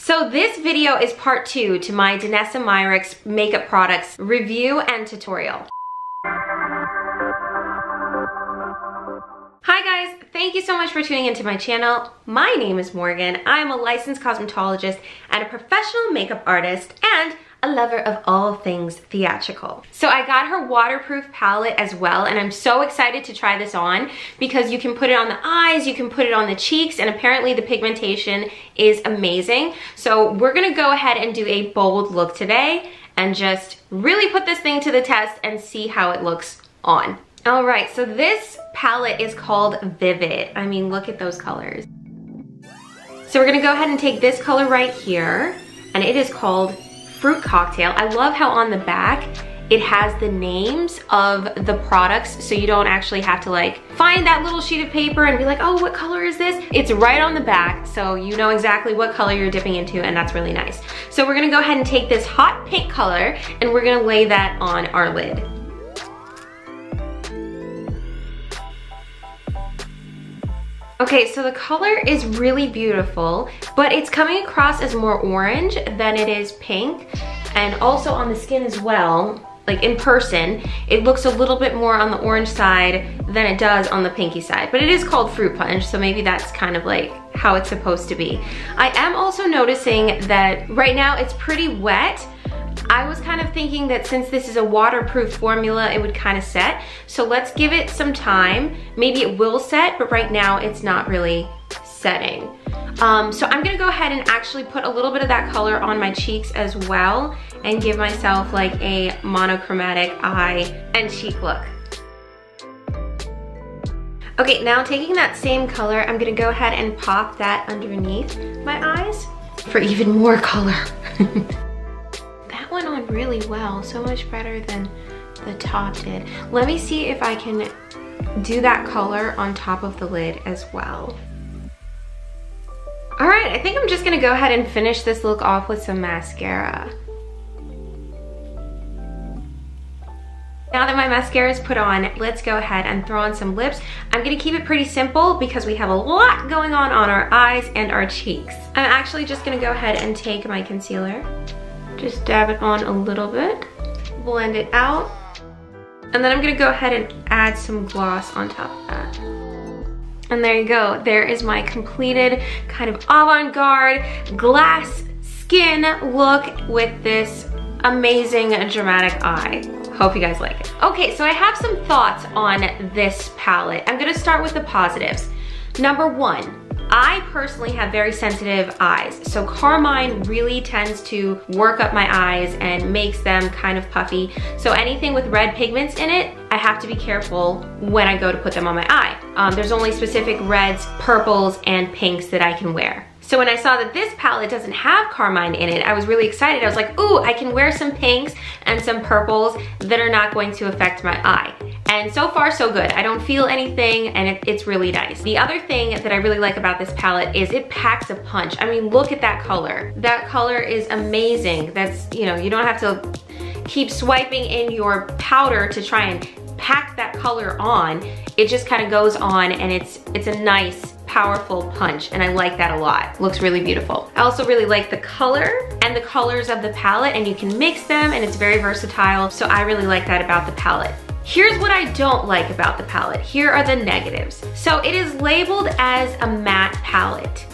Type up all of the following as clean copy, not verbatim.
So this video is part 2 to my Danessa Myrics makeup products review and tutorial. Hi guys, thank you so much for tuning into my channel. My name is Morgan. I'm a licensed cosmetologist and a professional makeup artist and a lover of all things theatrical. So I got her waterproof palette as well, and I'm so excited to try this on because you can put it on the eyes, you can put it on the cheeks, and apparently the pigmentation is amazing. So we're gonna go ahead and do a bold look today and just really put this thing to the test and see how it looks on. All right, so this palette is called Vivid. I mean, look at those colors. So we're gonna go ahead and take this color right here, and it is called Fruit Cocktail. I love how on the back it has the names of the products, so you don't actually have to like find that little sheet of paper and be like, oh, what color is this? It's right on the back, so you know exactly what color you're dipping into, and that's really nice. So we're gonna go ahead and take this hot pink color and we're gonna lay that on our lid. Okay, so the color is really beautiful, but it's coming across as more orange than it is pink. And also on the skin as well, like in person, it looks a little bit more on the orange side than it does on the pinky side. But it is called Fruit Punch, so maybe that's kind of like how it's supposed to be. I am also noticing that right now it's pretty wet. I was kind of thinking that since this is a waterproof formula, it would kind of set. So let's give it some time. Maybe it will set, but right now it's not really setting. So I'm gonna go ahead and actually put a little bit of that color on my cheeks as well and give myself like a monochromatic eye and cheek look. Okay, now taking that same color, I'm gonna go ahead and pop that underneath my eyes for even more color. Went on really well, so much better than the top did. Let me see if I can do that color on top of the lid as well. All right, I think I'm just gonna go ahead and finish this look off with some mascara. Now that my mascara is put on, let's go ahead and throw on some lips. I'm gonna keep it pretty simple because we have a lot going on our eyes and our cheeks. I'm actually just gonna go ahead and take my concealer. Just dab it on a little bit, blend it out, and then I'm gonna go ahead and add some gloss on top of that. And there you go. There is my completed kind of avant-garde glass skin look with this amazing dramatic eye. Hope you guys like it. Okay, so I have some thoughts on this palette. I'm gonna start with the positives. Number 1, I personally have very sensitive eyes, so carmine really tends to work up my eyes and makes them kind of puffy. So anything with red pigments in it, I have to be careful when I go to put them on my eye. There's only specific reds, purples, and pinks that I can wear. So when I saw that this palette doesn't have carmine in it, I was really excited. I was like, ooh, I can wear some pinks and some purples that are not going to affect my eye. And so far, so good. I don't feel anything, and it's really nice. The other thing that I really like about this palette is it packs a punch. I mean, look at that color. That color is amazing. That's, you know, you don't have to keep swiping in your powder to try and pack that color on. It just kind of goes on, and it's a nice, powerful punch, and I like that a lot. Looks really beautiful. I also really like the color and the colors of the palette, and you can mix them, and it's very versatile, so I really like that about the palette. Here's what I don't like about the palette. Here are the negatives. So it is labeled as a matte palette,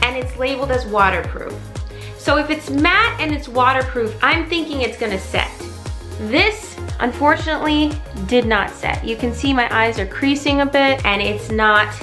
and it's labeled as waterproof. So if it's matte and it's waterproof, I'm thinking it's gonna set. This, unfortunately, did not set. You can see my eyes are creasing a bit, and it's not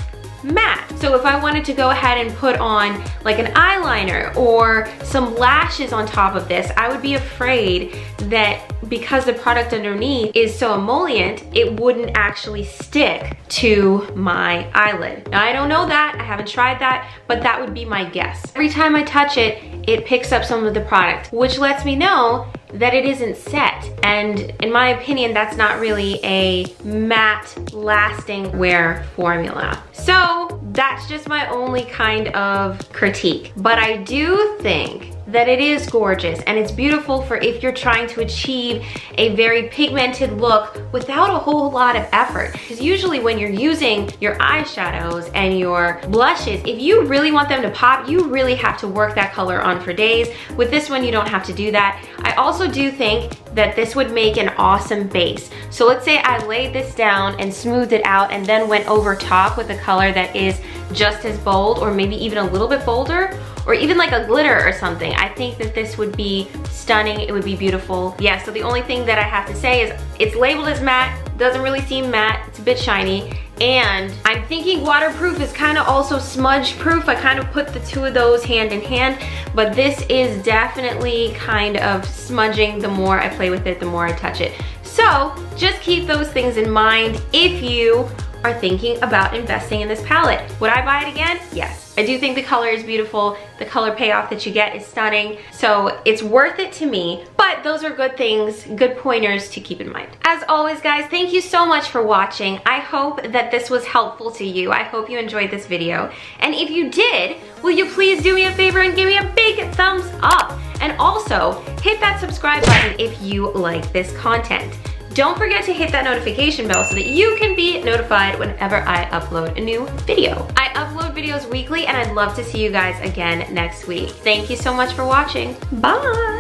matte. So if I wanted to go ahead and put on like an eyeliner or some lashes on top of this, I would be afraid that because the product underneath is so emollient, it wouldn't actually stick to my eyelid. Now I don't know that, I haven't tried that, but that would be my guess. Every time I touch it, it picks up some of the product, which lets me know that it isn't set. And in my opinion, that's not really a matte lasting wear formula. So that's just my only kind of critique. But I do think that it is gorgeous and it's beautiful for if you're trying to achieve a very pigmented look without a whole lot of effort. Because usually when you're using your eyeshadows and your blushes, if you really want them to pop, you really have to work that color on for days. With this one, you don't have to do that. I also do think that this would make an awesome base. So let's say I laid this down and smoothed it out and then went over top with a color that is just as bold or maybe even a little bit bolder, or even like a glitter or something. I think that this would be stunning. It would be beautiful. Yeah, so the only thing that I have to say is it's labeled as matte, doesn't really seem matte, it's a bit shiny, and I'm thinking waterproof is kind of also smudge proof. I kind of put the two of those hand in hand, but this is definitely kind of smudging. The more I play with it, the more I touch it. So just keep those things in mind if you are thinking about investing in this palette. Would I buy it again? Yes. I do think the color is beautiful. The color payoff that you get is stunning. So it's worth it to me, but those are good things, good pointers to keep in mind. As always, guys, thank you so much for watching. I hope that this was helpful to you. I hope you enjoyed this video. And if you did, will you please do me a favor and give me a big thumbs up? And also hit that subscribe button if you like this content. Don't forget to hit that notification bell so that you can be notified whenever I upload a new video. I upload videos weekly and I'd love to see you guys again next week. Thank you so much for watching. Bye!